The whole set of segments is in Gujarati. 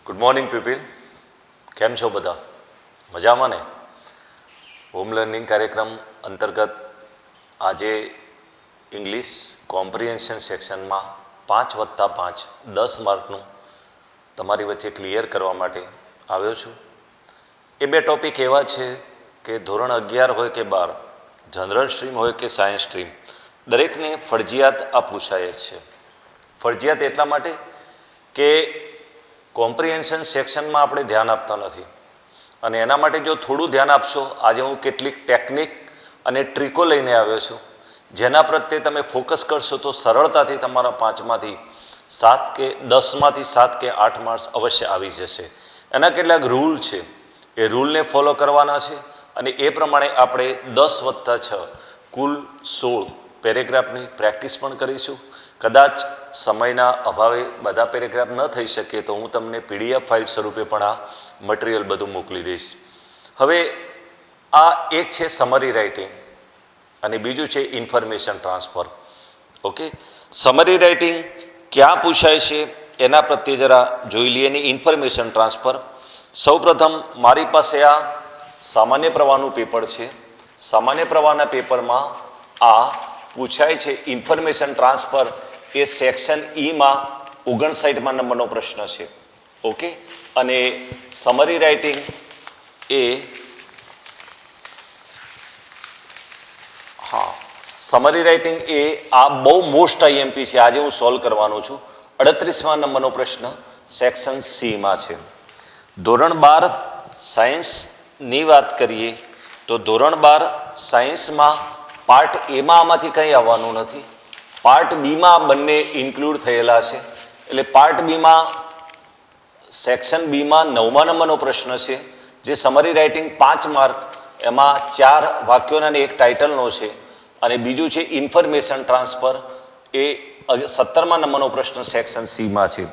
ગુડ મોર્નિંગ પીપલ, કેમ છો બધા? મજામાં ને? હોમ લર્નિંગ કાર્યક્રમ અંતર્ગત આજે ઇંગ્લિશ કોમ્પ્રિહેન્શન સેક્શનમાં 5+5 10 માર્કનું તમારી વચ્ચે ક્લિયર કરવા માટે આવ્યો છું. એ બે ટૉપિક એવા છે કે ધોરણ 11 હોય કે 12, જનરલ સ્ટ્રીમ હોય કે સાયન્સ સ્ટ્રીમ, દરેકને ફરજિયાત આ પૂછાય જ છે. ફરજિયાત એટલા માટે કે કોમ્પ્રિહેન્શન સેક્શનમાં આપણે ધ્યાન આપતા નથી અને એના માટે જો થોડું ધ્યાન આપશો, આજે હું કેટલીક ટેકનિક અને ટ્રીકો લઈને આવ્યો છું જેના પ્રત્યે તમે ફોકસ કરશો તો સરળતાથી તમારા 5માંથી 7 કે 10માંથી 7 કે 8 માર્ક્સ અવશ્ય આવી જશે. એના કેટલાક રૂલ છે, એ રૂલને ફોલો કરવાના છે અને એ પ્રમાણે આપણે 10+6 કુલ 16 પેરેગ્રાફની પ્રેક્ટિસ પણ કરીશું. કદાચ સમયના અભાવે બધા પેરેગ્રાફ ન થઈ શકે તો હું તમને PDF ફાઇલ સ્વરૂપે પણ આ મટીરિયલ બધું મોકલી દઈશ. હવે આ એક છે સમરી રાઇટિંગ અને બીજું છે information transfer. Okay, summary writing ક્યાં પૂછાય છે એના પ્રત્યે જરા જોઈ લઈએ. ની ઇન્ફોર્મેશન ટ્રાન્સફર, સૌપ્રથમ મારી પાસે આ સામાન્ય પ્રવાહનું પેપર છે. સામાન્ય પ્રવાહના પેપરમાં આ પૂછાય છે ઇન્ફોર્મેશન ટ્રાન્સફર. એ સેક્શન ઈમાં 59માં નંબરનો પ્રશ્ન છે. ઓકે, અને સમરી રાઇટિંગ સમરી રાઇટિંગ એ આ બહુ મોસ્ટ IMP છે. આજે હું સોલ્વ કરવાનો છું. 38મા નંબરનો પ્રશ્ન સેક્શન સીમાં છે. ધોરણ 12 સાયન્સની વાત કરીએ તો ધોરણ 12 સાયન્સમાં પાર્ટ એમાં આમાંથી કંઈ આવવાનું નથી. પાર્ટ બીમાં બંને ઇન્ક્લુડ થયેલા છે. એટલે પાર્ટ બીમાં સેક્શન બીમાં 9મા નંબરનો પ્રશ્ન છે જે સમરી રાઇટિંગ 5 માર્ક, એમાં 4 વાક્યોના અને 1 ટાઇટલનો છે. અને બીજું છે ઇન્ફોર્મેશન ટ્રાન્સફર, એ 17મા નંબરનો પ્રશ્ન સેક્શન સીમાં છે.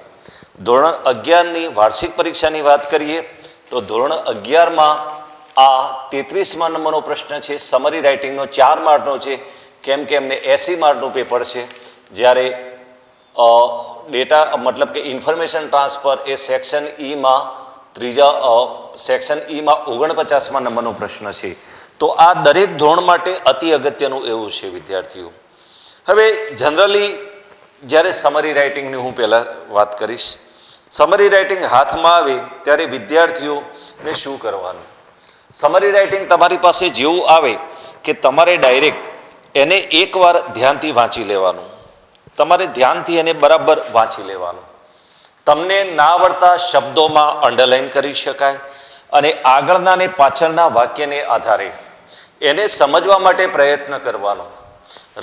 ધોરણ 11ની વાર્ષિક પરીક્ષાની વાત કરીએ તો ધોરણ 11માં આ 33મા નંબરનો પ્રશ્ન છે. સમરી રાઇટિંગનો 4 માર્કનો છે, કેમ કે એમને 80 માર્કનું પેપર છે. જ્યારે ડેટા મતલબ કે ઇન્ફોર્મેશન ટ્રાન્સફર એ સેક્શન ઈમાં સેક્શન ઈમાં 49મા નંબરનો પ્રશ્ન છે. તો આ દરેક ધોરણ માટે અતિ અગત્યનું એવું છે વિદ્યાર્થીઓ. હવે જનરલી જ્યારે સમરી રાઇટિંગની હું પહેલાં વાત કરીશ, સમરી રાઇટિંગ હાથમાં આવે ત્યારે વિદ્યાર્થીઓને શું કરવાનું? સમરી રાઇટિંગ તમારી પાસે જેવું આવે કે તમારે ડાયરેક્ટ એને એકવાર ધ્યાનથી વાંચી લેવાનું. તમારે ધ્યાનથી એને બરાબર વાંચી લેવાનું. તમને ના આવડતા શબ્દોમાં અંડરલાઈન કરી શકાય અને આગળના અને પાછળના વાક્યને આધારે એને સમજવા માટે પ્રયત્ન કરવાનો.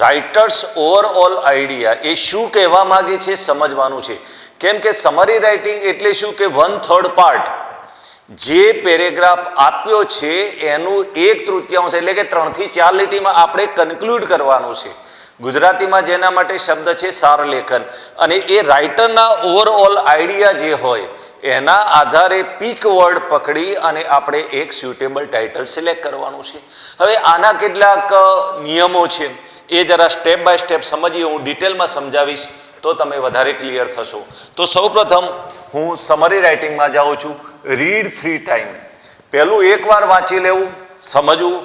રાઇટર્સ ઓવરઓલ આઈડિયા એ શું કહેવા માગે છે સમજવાનું છે. કેમ કે સમરી રાઇટિંગ એટલે શું કે 1/3 પાર્ટ, જે પેરેગ્રાફ આપ્યો છે એનું 1/3 એટલે કે 3 થી 4 લીટીમાં આપણે કન્ક્લુડ કરવાનું છે. ગુજરાતીમાં જેના માટે શબ્દ છે સારલેખન. અને એ રાઇટરના ઓવરઓલ આઈડિયા જે હોય એના આધારે પીક વર્ડ પકડી અને આપણે એક સ્યુટેબલ ટાઇટલ સિલેક્ટ કરવાનું છે. હવે આના કેટલાક નિયમો છે, એ જરા સ્ટેપ બાય સ્ટેપ સમજીએ. હું ડિટેલમાં સમજાવીશ તો તમે વધારે ક્લિયર થશો. તો સૌપ્રથમ હું સમરી રાઇટિંગમાં જાઉં છું. Read 3 time. પહેલું એકવાર વાંચી લેવું, સમજવું.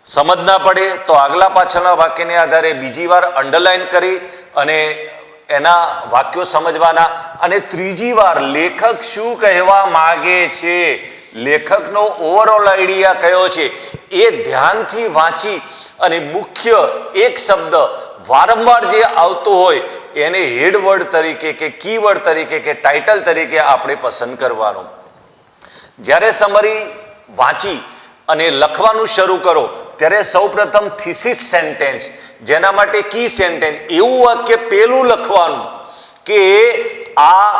સમજ ના પડે તો આગલા પાછળના વાક્યને આધારે બીજી વાર અંડરલાઈન કરી અને એના વાક્યો સમજવાના. અને ત્રીજી વાર લેખક શું કહેવા માગે છે, લેખકનો ઓવરઓલ આઈડિયા કયો છે એ ધ્યાનથી વાંચી અને મુખ્ય એક શબ્દ વારંવાર જે આવતો હોય એને હેડવર્ડ તરીકે કે કીવર્ડ તરીકે કે ટાઇટલ તરીકે આપણે પસંદ કરવાનું. જ્યારે સમરી વાંચી અને લખવાનું શરૂ કરો ત્યારે સૌપ્રથમ થીસિસ સેન્ટેન્સ, જેના માટે કી સેન્ટેન્સ, એવું વાક્ય પેલું લખવાનું કે આ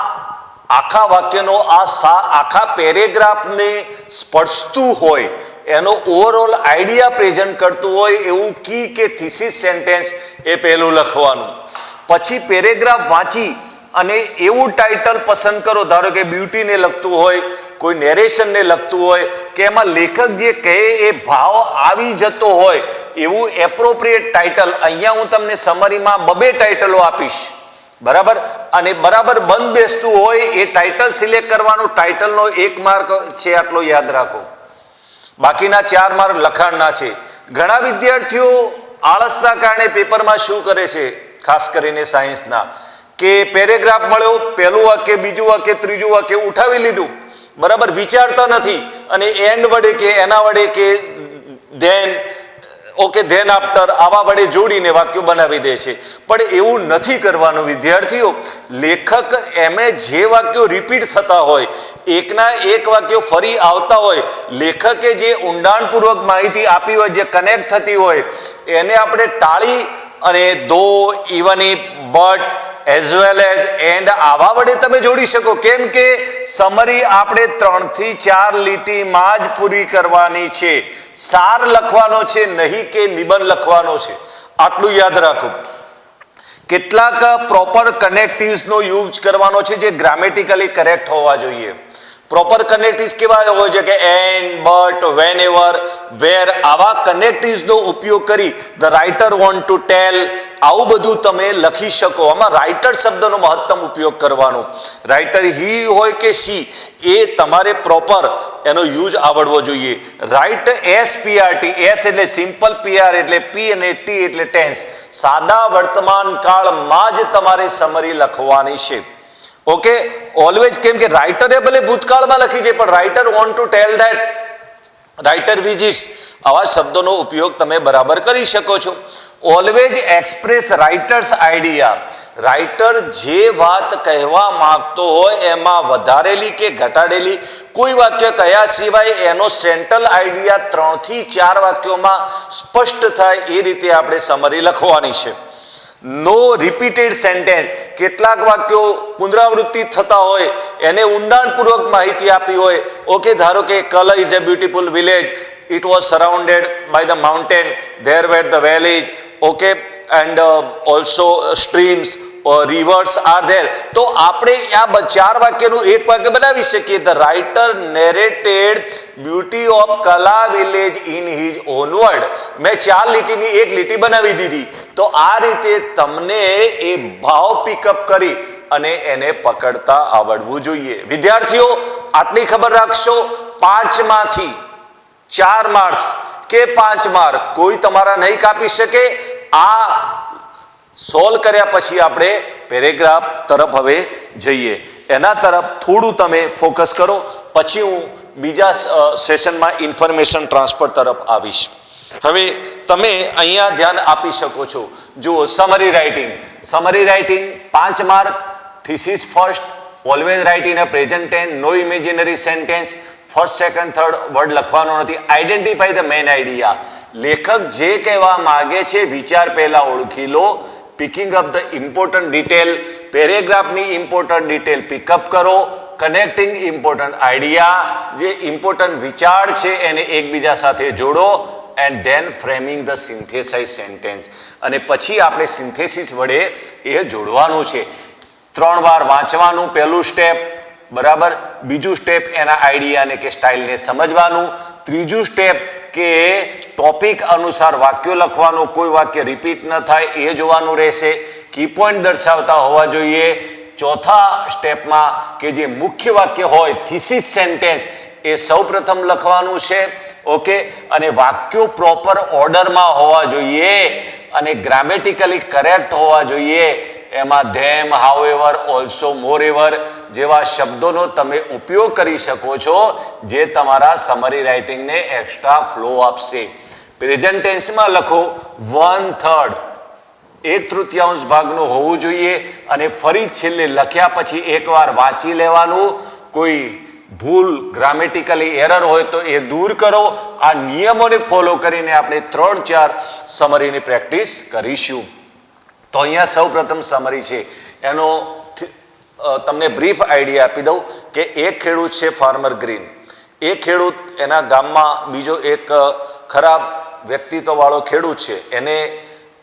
આખા વાક્યનો આખા પેરેગ્રાફને સ્પર્શતું હોય, એનો ઓવરઓલ આઈડિયા પ્રેઝન્ટ કરતું હોય એવું કી કે થીસિસ સેન્ટેન્સ એ પહેલું લખવાનું. પછી પેરેગ્રાફ વાંચી અને એવું ટાઇટલ પસંદ કરો, ધારો કે બ્યુટીને લગતું હોય, કોઈ નેરેશનને લગતું હોય કે એમાં લેખક જે કહે એ ભાવ આવી જતો હોય એવું એપ્રોપ્રિએટ ટાઇટલ. અહીંયા હું તમને સમરીમાં 2 ટાઇટલો આપીશ. બરાબર, અને બરાબર બંધ બેસતું હોય એ ટાઇટલ સિલેક્ટ કરવાનું, ટાઇટલનો 1 માર્ક છે આટલો યાદ રાખો, બાકીના 4 માર્ક લખાણના છે. ઘણા વિદ્યાર્થીઓ આળસના કારણે પેપરમાં શું કરે છે, ખાસ કરીને સાયન્સના, કે પેરેગ્રાફ મળ્યો, પહેલું વાક્ય, બીજું વાક્ય, ત્રીજું વાક્ય ઉઠાવી લીધું, બરાબર, વિચારતા નથી અને એન્ડ વડે કે એના વડે કે ધેન ઓકે ધેન આફ્ટર આવા વડે જોડીને વાક્યો બનાવી દે છે. પણ એવું નથી કરવાનું વિદ્યાર્થીઓ. લેખક એમે જે વાક્યો રિપીટ થતા હોય, એકના એક વાક્યો ફરી આવતા હોય, લેખકે જે ઊંડાણપૂર્વક માહિતી આપી હોય, જે કનેક્ટ થતી હોય, એને આપણે ટાળી અને ધો, even if, but, as well as, and આવા વડે તમે જોડી શકો. કેમ કે સમરી આપણે 3 થી 4 લીટીમાં જ પૂરી કરવાની છે. સાર લખવાનો છે, નહીં કે નિબંધ લખવાનો છે. આટલું યાદ રાખો. કેટલાક પ્રોપર કનેક્ટિવ્સનો યુઝ કરવાનો છે જે ગ્રામેટિકલી કરેક્ટ હોવા જોઈએ. પ્રોપર કનેક્ટિવ્સ કેવા હોય છે કે એન્ડ, બટ, વેન એવર, વેર, આવા કનેક્ટિવ્સનો ઉપયોગ કરી ધ રાઇટર વોન્ટ ટુ ટેલ, આવું બધું તમે લખી શકો. આમાં રાઇટર શબ્દનો મહત્તમ ઉપયોગ કરવાનો. રાઇટર હી હોય કે શી, એ તમારે પ્રોપર એનો યુઝ આવડવો જોઈએ. રાઇટ SPRT, એસ એટલે સિમ્પલ, PR એટલે P અને T એટલે ટેન્સ. સાદા વર્તમાન કાળમાં જ તમારે સમરી લખવાની છે. ઓકે, ઓલવેઝ, કેમ કે રાઇટરે ભલે ભૂતકાળમાં લખી છે, પણ writer want to tell that, writer visits, આવા શબ્દોનો ઉપયોગ તમે બરાબર કરી શકો છો. Always express writers idea. Writer જે વાત કહેવા માંગતો હોય એમાં વધારેલી કે ઘટાડેલી કોઈ વાક્ય કયા સિવાય એનો સેન્ટ્રલ આઈડિયા 3 થી 4 વાક્યોમાં સ્પષ્ટ થાય એ રીતે આપણે સમરી લખવાની છે. નો રિપીટેડ સેન્ટેન્સ. કેટલાક વાક્યો પુનરાવૃત્તિ થતા હોય, એને ઊંડાણપૂર્વક માહિતી આપી હોય. ઓકે, ધારો કે Kala is a beautiful village, it was surrounded by the mountain, there were the valleys, okay, and also streams, rivers are there. તો આપણે આ 4 વાક્યનું એક વાક્ય બનાવી શકીએ. The writer narrated beauty of Kala village in his own word. મેં 4 લીટીની એક લીટી બનાવી દીધી. તો આ રીતે તમને એ ભાવ પિકઅપ કરી અને એને પકડતા આવડવું જોઈએ. વિદ્યાર્થીઓ, આટલી ખબર રાખશો, 5 માંથી 4 માર્ક્સ કે 5 માર્ક કોઈ તમારા નહીં કાપી શકે. આ સોલ્વ કર્યા પછી આપણે પેરેગ્રાફ તરફ હવે જઈએ. એના તરફ થોડું તમે ફોકસ કરો, પછી હું બીજા સેશનમાં ઇન્ફોર્મેશન ટ્રાન્સફર તરફ આવીશ. હવે તમે અહીંયા ધ્યાન આપી શકો છો. જુઓ, summary writing. Summary writing 5 mark. Thesis first, always write in a present tense, no imaginary sentence, first, second, third word લખવાનો નથી. Identify the main idea. લેખક જે કહેવા માગે છે વિચાર પહેલા ઓળખી લો. Picking up the important detail. પેરેગ્રાફની ઇમ્પોર્ટન્ટ ડિટેલ પિકઅપ કરો. Connecting important idea. જે ઇમ્પોર્ટન્ટ વિચાર છે એને એકબીજા સાથે જોડો. And then framing the synthesise sentence. અને પછી આપણે સિન્થેસિસ વડે એ જોડવાનું છે. 3 વાર વાંચવાનું પહેલું સ્ટેપ, બરાબર. બીજું સ્ટેપ એના આઈડિયાને કે સ્ટાઇલને સમજવાનું. ત્રીજું સ્ટેપ કે ટોપિક અનુસાર વાક્યો લખવાનું, કોઈ વાક્ય રિપીટ ન થાય એ જોવાનું રહેશે. કી પોઈન્ટ દર્શાવતા હોવા જોઈએ. ચોથા સ્ટેપમાં કે જે મુખ્ય વાક્ય હોય, થીસિસ સેન્ટેન્સ, એ સૌપ્રથમ લખવાનું છે. ઓકે, અને વાક્યો પ્રોપર ઓર્ડરમાં હોવા જોઈએ અને ગ્રામેટિકલી કરેક્ટ હોવા જોઈએ. એમાં ધેમ, હાઉએવર, ઓલ્સો, મોરેવર જેવા શબ્દોનો તમે ઉપયોગ કરી શકો છો, જે તમારા સમરી રાઇટિંગને એક્સ્ટ્રા ફ્લો આપશે. પ્રેઝન્ટ ટેન્સમાં લખો 1/3, 1/3 ભાગનું હોવું જોઈએ. અને ફરી છેલ્લે લખ્યા પછી એકવાર વાંચી લેવાનું. કોઈ ભૂલ, ગ્રામેટિકલી એરર હોય તો એ દૂર કરો. આ નિયમોને ફોલો કરીને આપણે 3-4 સમરીની પ્રેક્ટિસ કરીશું. તો અહીંયા સૌ પ્રથમ સમરી છે, એનો તમને બ્રીફ આઈડિયા આપી દઉં કે એક ખેડૂત છે ફાર્મર ગ્રીન. એ ખેડૂત એના ગામમાં બીજો એક ખરાબ વ્યક્તિત્વવાળો ખેડૂત છે. એને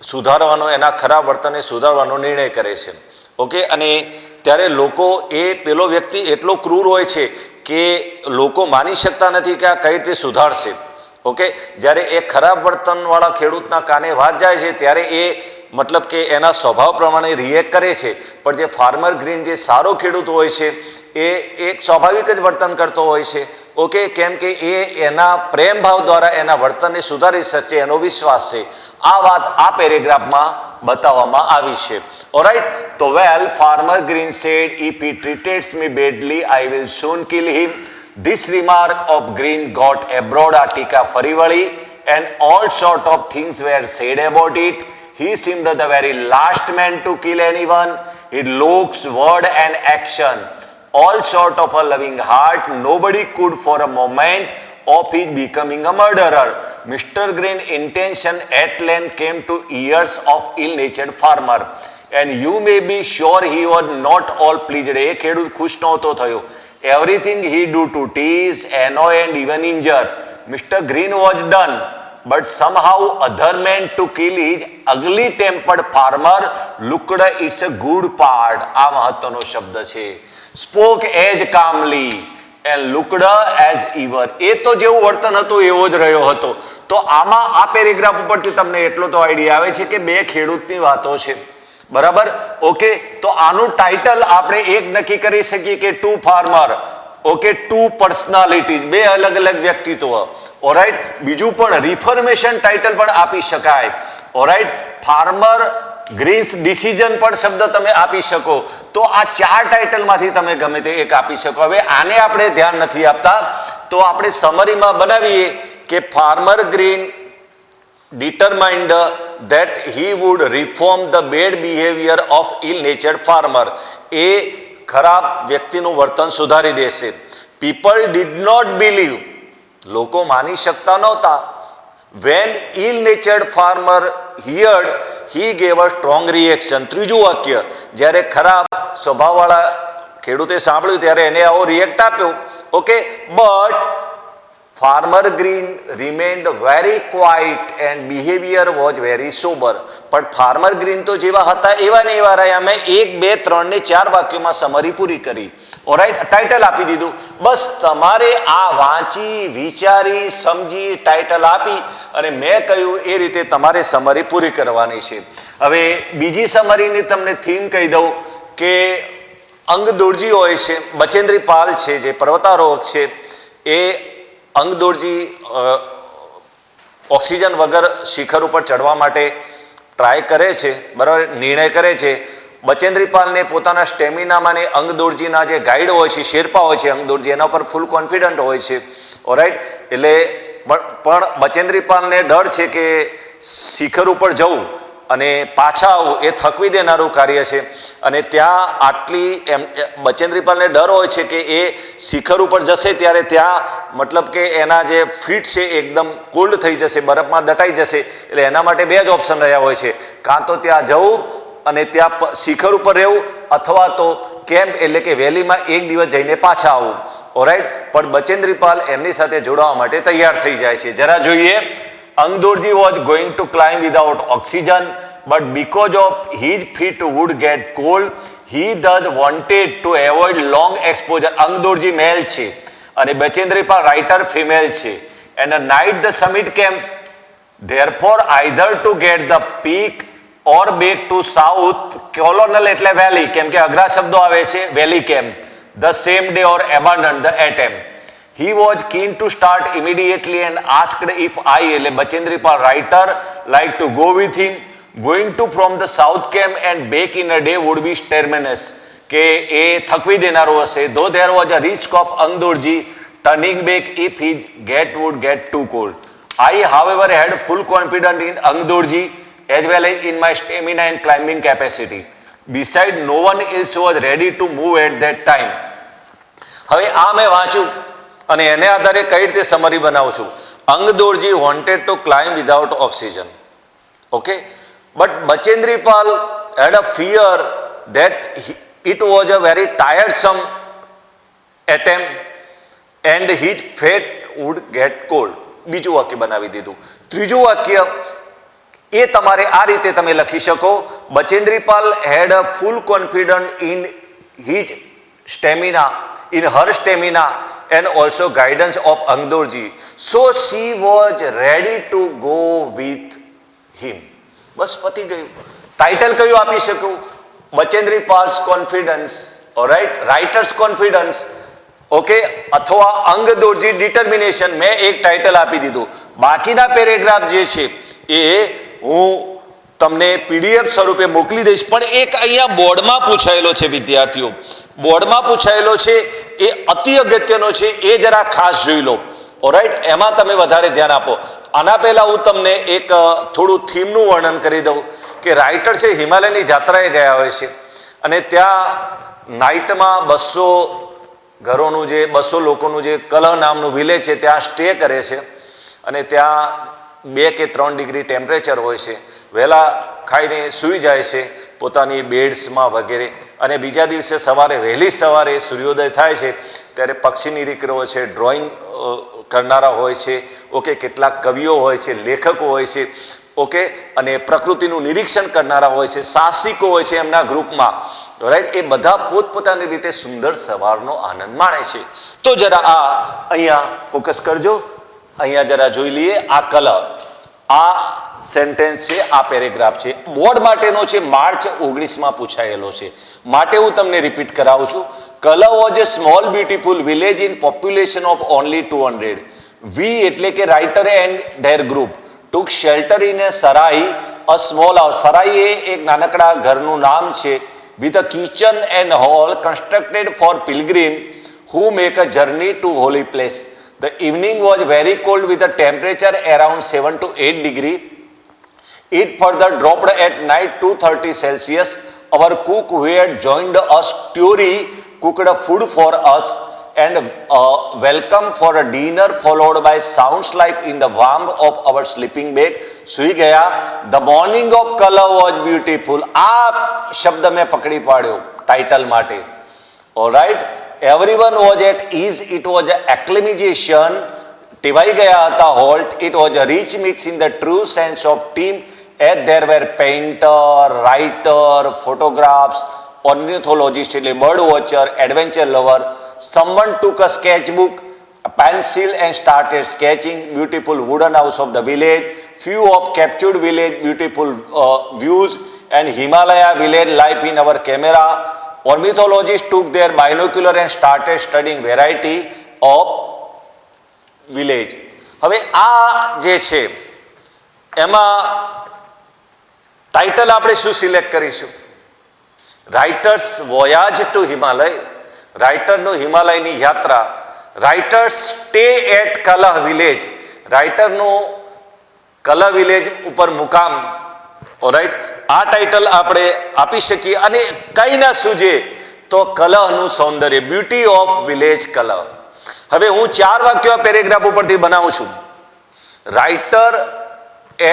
સુધારવાનો, એના ખરાબ વર્તનને સુધારવાનો નિર્ણય કરે છે. ઓકે, અને ત્યારે લોકો, એ પેલો વ્યક્તિ એટલો ક્રૂર હોય છે કે લોકો માની શકતા નથી કે આ કઈ રીતે સુધારશે. ઓકે, જ્યારે એ ખરાબ વર્તનવાળા ખેડૂતના કાને વાત જાય છે ત્યારે એ મતલબ કે એના સ્વભાવ પ્રમાણે રિએક્ટ કરે છે, પણ જે ફાર્મર ગ્રીન જે સારો ખેડૂત હોય છે એ એક સ્વાભાવિક જ વર્તન કરતો હોય છે. ઓકે, કેમ કે એ એના પ્રેમ ભાવ દ્વારા એના વર્તનને સુધારી શકશે એનો વિશ્વાસ છે. આ વાત આ પેરેગ્રાફમાં બતાવવામાં આવી છે. ઓલરાઈટ, તો well farmer Green said if he treats me badly I will soon kill him. This remark of Green got abroad આ ટીકા ફરી વળી and all sort of things were said about it. He seemed the very last man to kill anyone. His looks, word and action, all sort of a loving heart. Nobody could for a moment of his becoming a murderer. Mr. Green intention at length came to ears of ill-natured farmer. And you may be sure he was not all pleased. એ ખેડૂત ખુશ નહોતો થયો. Everything he do to tease, annoy and even injure. Mr. Green was done, but somehow other men to kill his ugly tempered farmer looked it's a good part. આ મહત્વનો શબ્દ છે. Spoke as calmly and looked as ever. એ તો જેવું વર્તન હતું એવો જ રહ્યો હતો. તો આમાં આ પેરેગ્રાફ ઉપરથી તમને એટલો તો આઈડિયા આવે છે કે બે ખેડૂતની વાતો છે. બરાબર, ઓકે. તો આનું ટાઇટલ આપણે એક નક્કી કરી શકીએ કે two farmer, okay, two personalities, બે અલગ અલગ વ્યક્તિત્વ. ઓરાઈટ, બીજું પણ રિફોર્મેશન ટાઇટલ પણ આપી શકાય. ઓરાઈટ, ફાર્મર ગ્રીન્સ ડિસિઝન પણ શબ્દ તમે આપી શકો. તો આ ચાર ટાઇટલમાંથી તમે ગમે તે એક આપી શકો. હવે આને આપણે ધ્યાન નથી આપતા, તો આપણે સમરીમાં બનાવીએ કે farmer green determined that he would reform the bad behavior of ill-natured farmer. એ ખરાબ વ્યક્તિનું વર્તન સુધારી દેશે. People did not believe. લોકો માની શકતા નહોતા. When ill-natured farmer heard, he gave a strong reaction. ત્રીજું વાક્ય, જ્યારે ખરાબ સ્વભાવવાળા ખેડૂતે સાંભળ્યું ત્યારે એને આવો રિએક્ટ આપ્યો. Okay, but Farmer Green remained very quiet and behavior was very sober. પણ ફાર્મર ગ્રીન તો જેવા હતા એવા ને એવા રહ્યા. મેં 1, 2, 3 ને 4 વાક્યોમાં સમરી પૂરી કરી. ઓરાઈટ, ટાઇટલ આપી દીધું. બસ તમારે આ વાંચી, વિચારી, સમજી, ટાઇટલ આપી અને મેં કહ્યું એ રીતે તમારે સમરી પૂરી કરવાની છે. હવે બીજી સમરીની તમને થીમ કહી દઉં કે અંગદોરજી હોય છે, બચેન્દ્રી પાલ છે જે પર્વતારોહક છે, એ અંગદોરજી ઓક્સિજન વગર શિખર ઉપર ચડવા માટે ટ્રાય કરે છે, બરાબર, નિર્ણય કરે છે. બચેન્દ્રી પાલને પોતાના સ્ટેમિનામાં ને અંગદોરજીના જે ગાઈડ હોય છે, શેરપા હોય છે અંગદોરજી, એના ઉપર ફૂલ કોન્ફિડન્ટ હોય છે. ઓરાઈટ, એટલે પણ બચેન્દ્રી પાલને ડર છે કે શિખર ઉપર જવું અને પાછા આવવું એ થકવી દેનારું કાર્ય છે. અને ત્યાં આટલી બચેન્દ્રી પાલને ડર હોય છે કે એ શિખર ઉપર જશે ત્યારે ત્યાં મતલબ કે એના જે ફીટ છે એકદમ કોલ્ડ થઈ જશે, બરફમાં દટાઈ જશે. એટલે એના માટે બે જ ઓપ્શન રહ્યા હોય છે, કાં તો ત્યાં જવું અને ત્યાં શિખર ઉપર રહેવું, અથવા તો કેમ્પ એટલે કે વેલીમાં એક દિવસ જઈને પાછા આવવું. ઓરાઈટ, પણ બચેન્દ્રી પાલ એમની સાથે જોડાવા માટે તૈયાર થઈ જાય છે. જરા જોઈએ. Angdorji was going to climb without oxygen, but because of his feet would get cold, he thus wanted to avoid long exposure. Angdorji male છે અને બચેન્દ્રી પાલ રાઇટર ફિમેલ છે. And a night the summit came, therefore either to get the peak or back to south colonel એટલે valley, કેમ કે અઘરા શબ્દો આવે છે, valley camp, the same day or abandon the attempt. He was keen to start immediately and asked if I, એટલે Bachendri Pal writer, like to go with him. Going to from the south camp and back in a day would be strenuous, કે એ થકવી દેનારો હશે. Though there was a risk of Angdorji turning back if he would get too cold. I, however, had full confidence in Angdorji as well as in my stamina and climbing capacity. Besides, no one else was ready to move at that time. હવે આ મેં વાંચ્યું અને એને આધારે કઈ રીતે સમરી બનાવું છું. Ang Dorji wanted to climb without oxygen. Okay, but Bachendri Pal had a fear that it was a very tiresome attempt and his feet would get cold. બીજું વાક્ય બનાવી દીધું. ત્રીજું વાક્ય એ તમારે આ રીતે તમે લખી શકો. Bachendri Pal had a full confidence in his stamina, in her stamina and also guidance of Angdorji, so she was ready to go with him. બસ પતી ગયું. ટાઇટલ કયું આપી શકું? Bachendri Pal's confidence, alright, writer's confidence, okay, અથવા અંગ દોરજી ડિટર્મિનેશન. મેં એક ટાઇટલ આપી દીધું. બાકીના પેરેગ્રાફ જે છે એ હું તમને પીડીએફ સ્વરૂપે મોકલી દઈશ. પણ એક અહીંયા બોર્ડમાં પૂછાયેલો છે વિદ્યાર્થીઓ, બોર્ડમાં પૂછાયેલો છે એ અતિ અગત્યનો છે, એ જરા ખાસ જોઈ લો. ઓલરાઈટ, એમાં તમે વધારે ધ્યાન આપો. આના પહેલાં હું તમને એક થોડું થીમનું વર્ણન કરી દઉં કે રાઇટર્સે હિમાલયની જાત્રાએ ગયા હોય છે અને ત્યાં નાઇટમાં 200 ઘરોનું જે 200 લોકોનું જે કલહ નામનું વિલેજ છે ત્યાં સ્ટે કરે છે અને ત્યાં 2 કે 3 ડિગ્રી ટેમ્પરેચર હોય છે. વહેલા ખાઈને સૂઈ જાય છે પોતાની બેડ્સમાં વગેરે, અને બીજા દિવસે સવારે વહેલી સવારે સૂર્યોદય થાય છે ત્યારે પક્ષી નિરીક્ષકો છે, ડ્રોઈંગ કરનારા હોય છે, ઓકે, કેટલાક કવિઓ હોય છે, લેખકો હોય છે, ઓકે, અને પ્રકૃતિનું નિરીક્ષણ કરનારા હોય છે, સાહસિકો હોય છે એમના ગ્રુપમાં, રાઈટ. એ બધા પોતપોતાની રીતે સુંદર સવારનો આનંદ માણે છે. તો જરા આ અહીંયા ફોકસ કરજો. અહીંયા જરા જોઈ લઈએ. આ કલર, આ સેન્ટેન્સ છે, આ પેરેગ્રાફ છે, બોર્ડ માટેનો છે, માર્ચ 19માં પૂછાયેલો છે. માટે હું તમને રિપીટ કરાવું છું. Kalah was a small beautiful village in population of only 200. We એટલે કે writer and their group took shelter in a sarai, a small house. સરાઈ એ એક નાનકડા ઘરનું નામ છે. With a kitchen and hall constructed for pilgrim who make a journey to holy place. The evening was very cold with a temperature around 7 to 8 degree. It further dropped at night to 30 Celsius. Our cook who had joined us, Theory, cooked food for us and welcome for a dinner followed by sounds like in the warmth of our sleeping bag. સુઈ ગયા. The morning of color was beautiful. આ શબ્દ મેં પકડી પાડ્યો ટાઇટલ માટે. Alright, everyone was at ease. It was an acclimation. ટેવાઈ ગયા હતા. Halt. It was a rich mix in the true sense of team. As there were painter, writer, photographs, ornithologist એટલે bird watcher, adventure lover. Someone took a sketchbook, a pencil and started sketching beautiful wooden house of the village, few of captured village beautiful views and Himalaya village life in our camera. Ornithologists took their binocular and started studying variety of village. હવે આ જે છે એમાં ટાઇટલ આપણે શું સિલેક્ટ કરીશું? રાઇટર્સ વોયાજ ટુ હિમાલય, રાઇટરનું હિમાલયની યાત્રા. Writer's stay at Kalah village, રાઇટરનું કલહ વિલેજ ઉપર મુકામ. ઓલરાઈટ, આ ટાઇટલ આપણે આપી શકીએ. અને કંઈ ના સૂજે તો કલહનું સૌંદર્ય, બ્યુટી ઓફ વિલેજ કલહ. હવે હું 4 વાક્યો આ પેરેગ્રાફ ઉપરથી બનાવું છું. Writer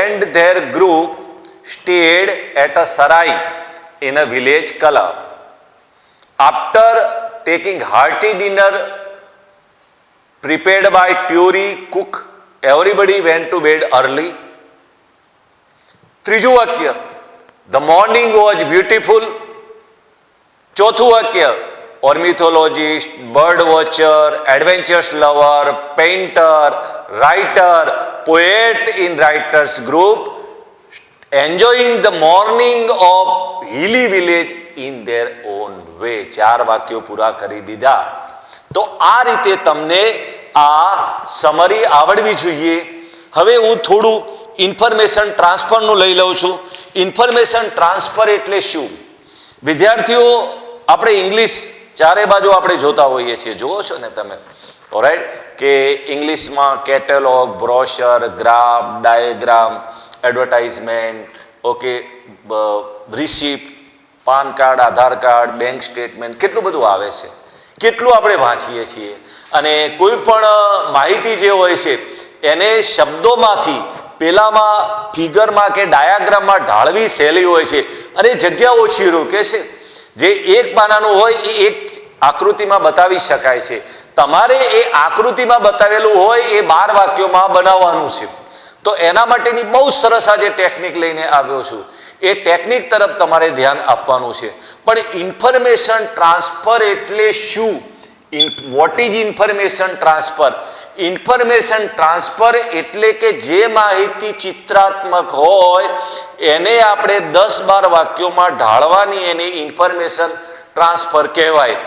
and their group stayed at a sarai in a village Kala. After taking hearty dinner prepared by Theory cook, everybody went to bed early. ત્રીજું વાક્ય, the morning was beautiful. ચોથું વાક્ય, ornithologist, bird watcher, adventures lover, painter, writer, poet in writers group enjoying the morning of hilly village in their own way. 4 વાક્યો પૂરા કરી દીધા. તો આ રીતે તમને આ સમરી આવડવી જોઈએ. હવે હું થોડું ઇન્ફોર્મેશન ટ્રાન્સફરનું લઈ લઉં છું. ઇન્ફોર્મેશન ટ્રાન્સફર એટલે શું? વિદ્યાર્થીઓ, આપણે ઇંગ્લિશ ચારે બાજુ આપણે જોતા હોઈએ છીએ, જોવો છો ને તમે, ઓલરાઈટ, કે ઇંગ્લિશમાં catalogue, brochure, graph, diagram, advertisement, okay, receipt, PAN card, Aadhaar card, bank statement, કેટલું બધું આવે છે, કેટલું આપણે વાંચીએ છીએ. અને કોઈ પણ માહિતી જે હોય છે એને શબ્દોમાંથી પેલામાં ફિગરમાં કે ડાયાગ્રામમાં ઢાળવી સહેલી હોય છે અને જગ્યા ઓછી રોકે છે. જે એક પાનાનું હોય એ એક આકૃતિમાં બતાવી શકાય છે. તમારે એ આકૃતિમાં બતાવેલું હોય એ 12 વાક્યોમાં બનાવવાનું છે. તો એના માટેની બહુ સરસ આજે ટેકનિક લઈને આવ્યો છું. એ ટેકનિક તરફ તમારે ધ્યાન આપવાનું છે. પણ ઇન્ફોર્મેશન ટ્રાન્સફર એટલે શું? What is information transfer? Information transfer એટલે કે જે માહિતી ચિત્રાત્મક હોય એને આપણે 10-12 વાક્યોમાં ઢાળવાની એની ઇન્ફોર્મેશન ટ્રાન્સફર કહેવાય.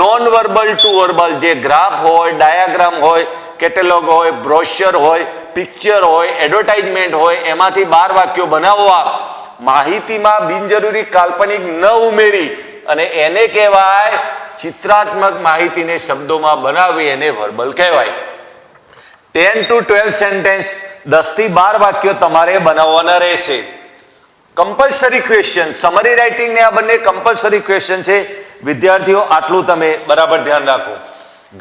નોન વર્બલ ટુ વર્બલ, જે ગ્રાફ હોય, ડાયાગ્રામ હોય, કેટેલોગ હોય, બ્રોશર હોય, પિક્ચર હોય, એડવર્ટાઇઝમેન્ટ હોય, એમાંથી 12 વાક્યો બનાવવા, માહિતીમાં બિનજરૂરી કાલ્પનિક ન ઉમેરી અને એને કહેવાય ચિત્રાત્મક માહિતીને શબ્દોમાં બનાવી, એને વર્બલ કહેવાય. 10 to 12 સેન્ટેન્સ, 10 થી 12 વાક્યો તમારે બનાવવાના રહેશે. કમ્પલસરી ક્વેશ્ચન, સમરી રાઇટિંગ ને આ બંને કમ્પલસરી ક્વેશ્ચન છે. વિદ્યાર્થીઓ આટલું તમે બરાબર ધ્યાન રાખો.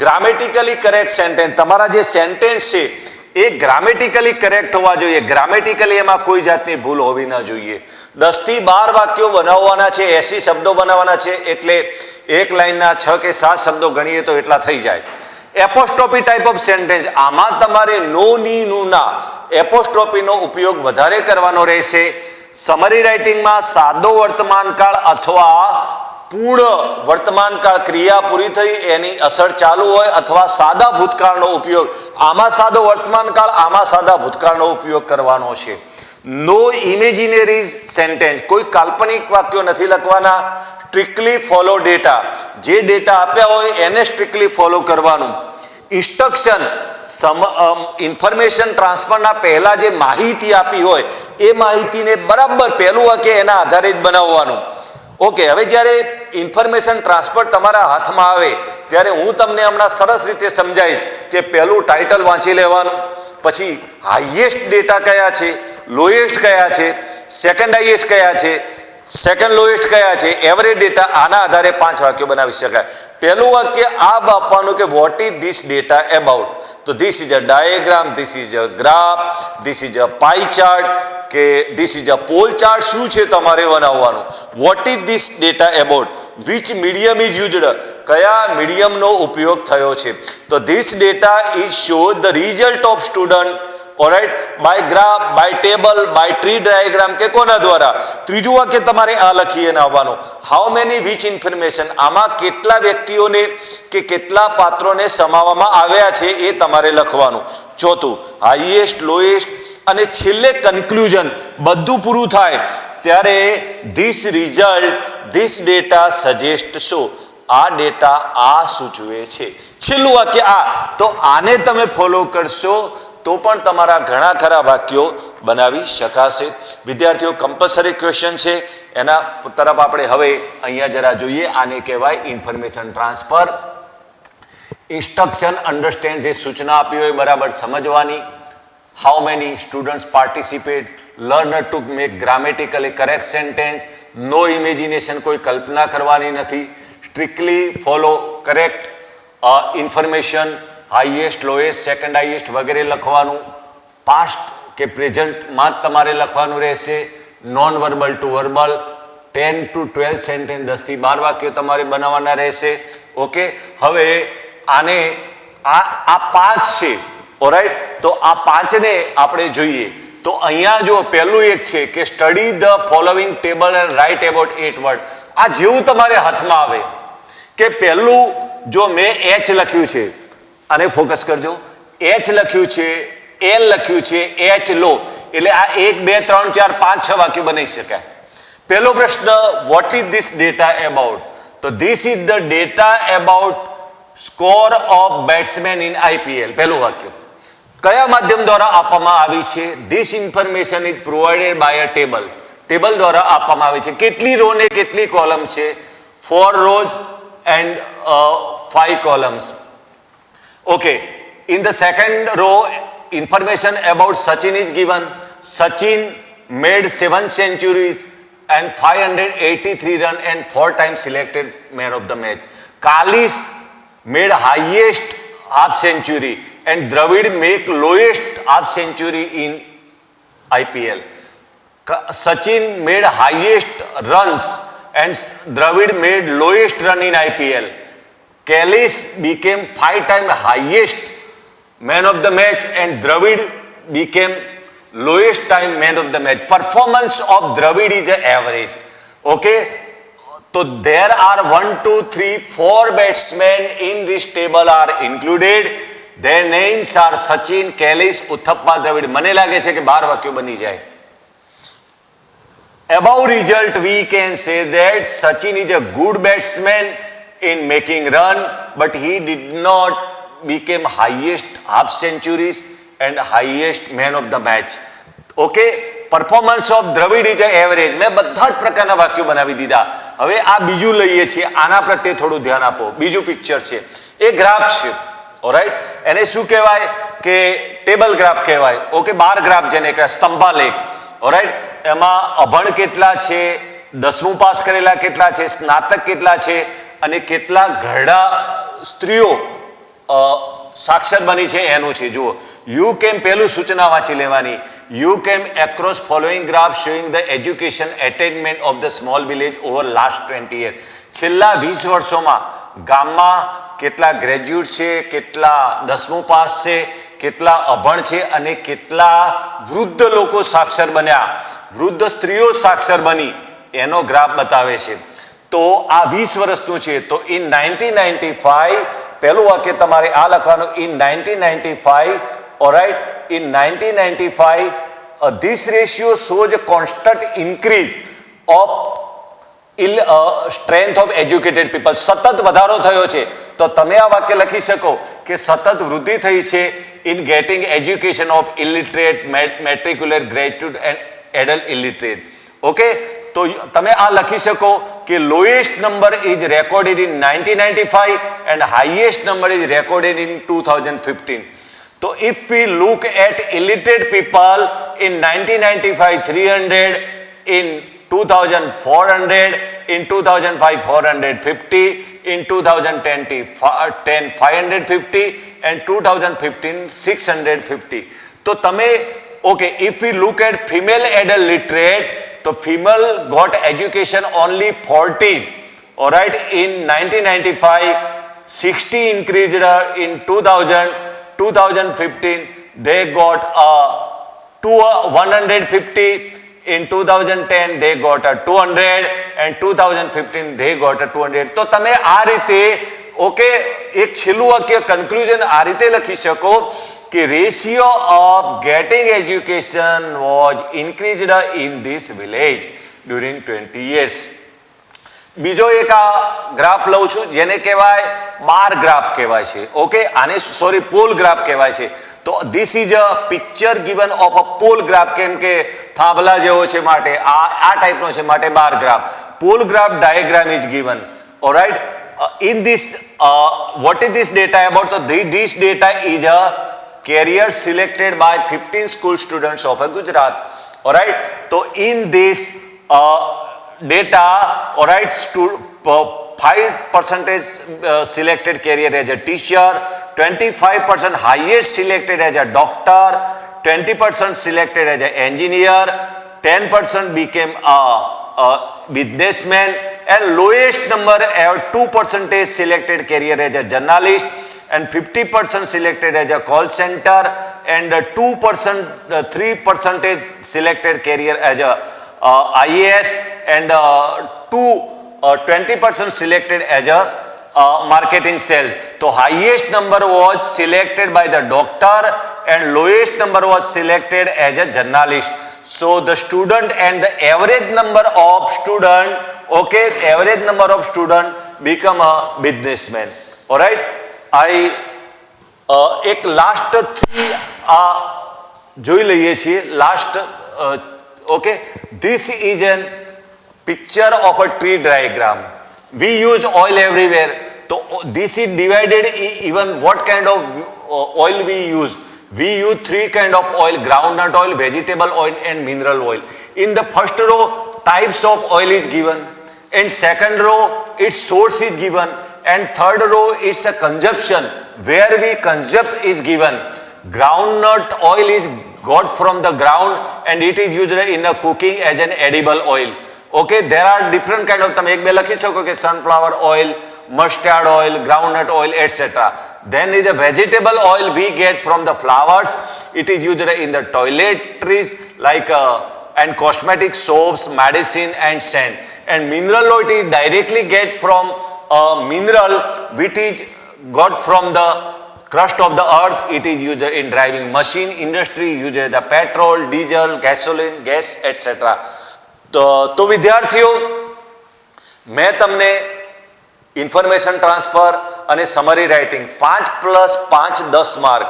ગ્રામેટિકલી કરેક્ટ સેન્ટેન્સ, તમારા જે સેન્ટેન્સ છે એ ગ્રામેટિકલી કરેક્ટ હોવા જોઈએ. ગ્રામેટિકલી એમાં કોઈ જાતની ભૂલ હોવી ના જોઈએ. 10 થી 12 વાક્યો બનાવવાના છે, 80 શબ્દો બનાવવાના છે, એટલે એક લાઈનના 6 કે 7 શબ્દો ગણીએ તો એટલા થઈ જાય. એપોસ્ટ્રોફી ટાઈપ ઓફ સેન્ટેન્સ, આમાં તમારે નો, ની, નું, ના એપોસ્ટ્રોફીનો ઉપયોગ વધારે કરવાનો રહેશે. સમરી રાઇટિંગમાં સાદો વર્તમાનકાળ અથવા પૂર્ણ વર્તમાનકાળ, ક્રિયા પૂરી થઈ એની અસર ચાલુ હોય, અથવા સાદા ભૂતકાળનો ઉપયોગ, આમાં સાદો વર્તમાનકાળ, આમાં સાદા ભૂતકાળનો ઉપયોગ કરવાનો છે. નો ઇમેજિનરી સેન્ટેન્સ, કોઈ કાલ્પનિક વાક્યો નથી લખવાના. સ્ટ્રિક્ટલી ફોલો ડેટા, જે ડેટા આપ્યા હોય એને સ્ટ્રિક્ટલી ફોલો કરવાનું. ઇન્સ્ટ્રક્શન, ઇન્ફોર્મેશન ટ્રાન્સફરના પહેલા જે માહિતી આપી હોય એ માહિતીને બરાબર પહેલું વાક્ય એના આધારે જ બનાવવાનું. ઓકે, હવે જ્યારે ઇન્ફોર્મેશન ટ્રાન્સફર તમારા હાથમાં આવે ત્યારે હું તમને હમણાં સરસ રીતે સમજાવીશ કે પહેલું ટાઇટલ વાંચી લેવાનું, પછી હાઈએસ્ટ ડેટા કયા છે, લોએસ્ટ કયા છે, સેકન્ડ હાઈએસ્ટ કયા છે, સેકન્ડ લોએસ્ટ કયા છે, એવરેજ ડેટા, આના આધારે 5 વાક્યો બનાવી શકાય. પહેલું વાક્ય આ આપવાનું કે what is this data about. તો this is a diagram, this is a graph, this is a pie chart, કે this is a poll chart. શું છે તમારે બનાવવાનું? What is this data about, which medium is used, કયા મીડિયમનો ઉપયોગ થયો છે. તો this data is show the result of student, alright, by graph, by table, by tree diagram, કે કોના દ્વારા. ત્રીજું વાક્ય તમારે આ લખીને આવવાનું. હાઉ મેની વિચ ઇન્ફોર્મેશન, આમાં કેટલા વ્યક્તિઓને કે કેટલા પાત્રોને સમાવવામાં આવ્યા છે એ તમારે લખવાનું. ચોથું હાઈએસ્ટ, લોએસ્ટ, અને છેલ્લે કન્ક્લુઝન. બધું પૂરું થાય ત્યારે this result, this data suggest show, આ ડેટા આ સૂચવે છે. છેલ્લું વાક્ય આ. તો આને તમે ફોલો કરશો તો પણ તમારા ઘણા ખરા વાક્યો બનાવી શકાશે. વિદ્યાર્થીઓ, કમ્પલસરી ક્વેશ્ચન છે, એના તરફ આપણે હવે અહીંયા જરા જોઈએ. આને કહેવાય ઇન્ફોર્મેશન ટ્રાન્સફર. ઇન્સ્ટ્રક્શન, અન્ડરસ્ટેન્ડ, જે સૂચના આપી હોય બરાબર સમજવાની. How many students participate, learner to make grammatically correct sentence. No imagination, કોઈ કલ્પના કરવાની નથી. Strictly follow correct information. Highest, lowest, second highest વગેરે લખવાનું. પાસ્ટ કે પ્રેઝન્ટમાં જ તમારે લખવાનું રહેશે. Non verbal to verbal. 10 to 12 sentence, 10 થી 12 વાક્યો તમારે બનાવવાના રહેશે. ઓકે, હવે આને આ 5 છે, ઓરાઈટ. તો આ 5ને આપણે જોઈએ તો અહીંયા જો પહેલું એક છે કે study the following table and write about 8 word. આ જેવું તમારે હાથમાં આવે કે પહેલું જો મેં H લખ્યું છે, આને ફોકસ કરજો, H લખ્યું છે, L લખ્યું છે, H લો, એટલે આ 1 2 3 4 5 6 વાક્યો બનાવી શકાય. પહેલો પ્રશ્ન, what is this data about? તો this is the data about score of batsman in IPL. પહેલું વાક્ય કયા માધ્યમ દ્વારા આપવામાં આવી છે? This information is provided by a table. Table દ્વારા આપવામાં આવી છે. કેટલી રો ને કેટલી કોલમ છે? 4 rows and 5 columns. Okay, in the second row, information about Sachin is given. Sachin made 7 centuries and 583 runs and 4 times selected man of the match. Kalis made highest half century and Dravid make lowest half century in IPL. Sachin made highest runs and Dravid made lowest run in IPL. Kalis became 5 times highest man of the match and Dravid became lowest time man of the match. Performance of Dravid is average. Okay, so there are 1 2 3 4 batsmen in this table are included. Their names are Sachin, Kailash, Uthappa, Dravid. મને લાગે છે કે 12 વાક્યો બની જાય. Above result, we can say that Sachin is a good batsman in making run, but he did not become highest half centuries and highest man of the match. Okay, performance of Dravid is average. મેં બધા જ પ્રકારના વાક્યો બનાવી દીધા. હવે આ બીજું લઈએ છીએ, આના પ્રત્યે થોડું ધ્યાન આપો. બીજું પિક્ચર છે, એ ગ્રાફ છે. ઓલરાઈટ, એને શું કહેવાય કે ટેબલ ગ્રાફ કહેવાય. ઓકે, બાર ગ્રાફ જેને કહેવાય, સ્તંભાલેખ. ઓલરાઈટ, એમાં અભણ કેટલા છે, 10મું પાસ કરેલા કેટલા છે, સ્નાતક કેટલા છે, અને કેટલા ઘરડા સ્ત્રીઓ સાક્ષર બની છે એનું છે. જુઓ, યુ કેમ, પહેલું સૂચના વાંચી લેવાની. You came across following graph showing the education attainment of the small village over last 20 years. છેલ્લા 20 વર્ષોમાં ગામમાં કેટલા ગ્રેજ્યુએટ છે, કેટલા 10મું પાસ છે, કેટલા અભણ છે, અને કેટલા વૃદ્ધ લોકો સાક્ષર બન્યા, વૃદ્ધ સ્ત્રીઓ સાક્ષર બની, એનો ગ્રાફ બતાવે છે. તો આ 20 વર્ષનું છે. તો ઇન 1995, પહેલું વાક્ય તમારે આ લખવાનું, in 1995, alright, in 1995 this ratio shows a constant increase of strength of educated people. સતત વધારો થયો છે. તો તમે આ વાક્ય લખી શકો કે સતત વૃદ્ધિ થઈ છે in getting education of illiterate, matriculate, graduate and adult illiterate. Okay, તો તમે આ લખી શકો કે lowest number is recorded in 1995 and highest number is recorded in 2015. So if we look at illiterate people in 1995 300, in 2000 400, in 2005 450, in 2010 550 and 2015 650. So તમે okay, if we look at female adult literate, so female got education only 14. All right, in 1995 60 increased in 2015 they got 150, in 2010 they got 200 and 2015 they got 200. તો તમે આ રીતે ઓકે એક છેલ્લું વાક્ય કન્ક્લુઝન આ રીતે લખી શકો કે ratio of gating education was increased in this village during 20 years. બીજો એક આ ગ્રાફ લઉં છું જેને કહેવાય બાર ગ્રાફ કહેવાય છે. ઓકે, આને સોરી પોલ ગ્રાફ કહેવાય છે. તો this is a picture given of a pole graph, કેમ કે થાંભલા જેવો છે માટે આ ટાઈપનો છે માટે bar graph. Pole graph diagram is given. Alright, in this what is this data about? So this data is a career selected by 15 school students of Gujarat. Alright, so in this data, alright, 5% selected career as a teacher, 25% highest selected as a doctor, 20% selected as an engineer, 10% became a businessman, and lowest number 2% selected career as a journalist, and 50% selected as a call center, and 3% selected career as a IAS, and 20% selected as a marketing sales. So highest number was selected by the doctor and lowest number was selected as a journalist. So the student and the average number of student, okay, average number of student become a businessman. All right, એક લાસ્ટ 3 જોઈ લઈએ છીએ. Last okay, this is an picture of a tree diagram. We use oil everywhere. તો this is divided even what kind of oil we use. We use 3 kind of oil: groundnut oil, vegetable oil and mineral oil. In the first row, types of oil is given. In second row, its source is given. And third row, it's a consumption, where we consume is given. Groundnut oil is got from the ground and it is used in a cooking as an edible oil. Okay, there are different kind of, તમે એક બે લખી શકો કે sunflower oil, mustard oil, groundnut oil, etc. Then is the vegetable oil we get from the flowers. It is used in the toiletries like and cosmetic soaps, medicine and scent. And mineral oil is directly get from mineral which is got from the crust of the earth, it is used in driving machine, industry uses the petrol, diesel, gasoline, gas, etc. તો વિદ્યાર્થીઓ, મેં તમને ઇન્ફોર્મેશન ટ્રાન્સફર અને સમરી રાઇટિંગ 5+5 10 માર્ક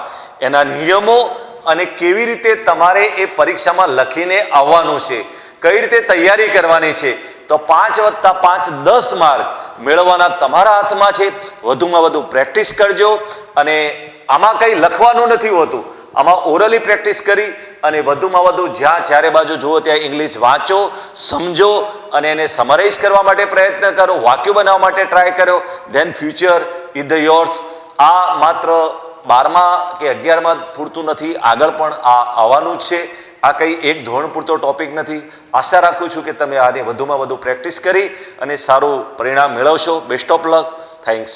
એના નિયમો અને કેવી રીતે તમારે એ પરીક્ષામાં લખીને આવવાનું છે, કઈ રીતે તૈયારી કરવાની છે, તો 5+5 10 માર્ક મેળવવાના તમારા હાથમાં છે. વધુમાં વધુ પ્રેક્ટિસ કરજો. અને આમાં કંઈ લખવાનું નથી હોતું, આમાં ઓરલી પ્રેક્ટિસ કરી અને વધુમાં વધુ જ્યાં ચારે બાજુ જુઓ ત્યાં ઇંગ્લિશ વાંચો, સમજો અને એને સમરાઇઝ કરવા માટે પ્રયત્ન કરો, વાક્યો બનાવવા માટે ટ્રાય કરો. Then future is the yours. આ માત્ર 12મા કે 11માં પૂરતું નથી, આગળ પણ આ આવવાનું જ છે. આ કંઈ એક ધોરણ પૂરતો ટોપિક નથી. આશા રાખું છું કે તમે આને વધુમાં વધુ પ્રેક્ટિસ કરી અને સારું પરિણામ મેળવશો. Best of luck. થેન્ક્સ.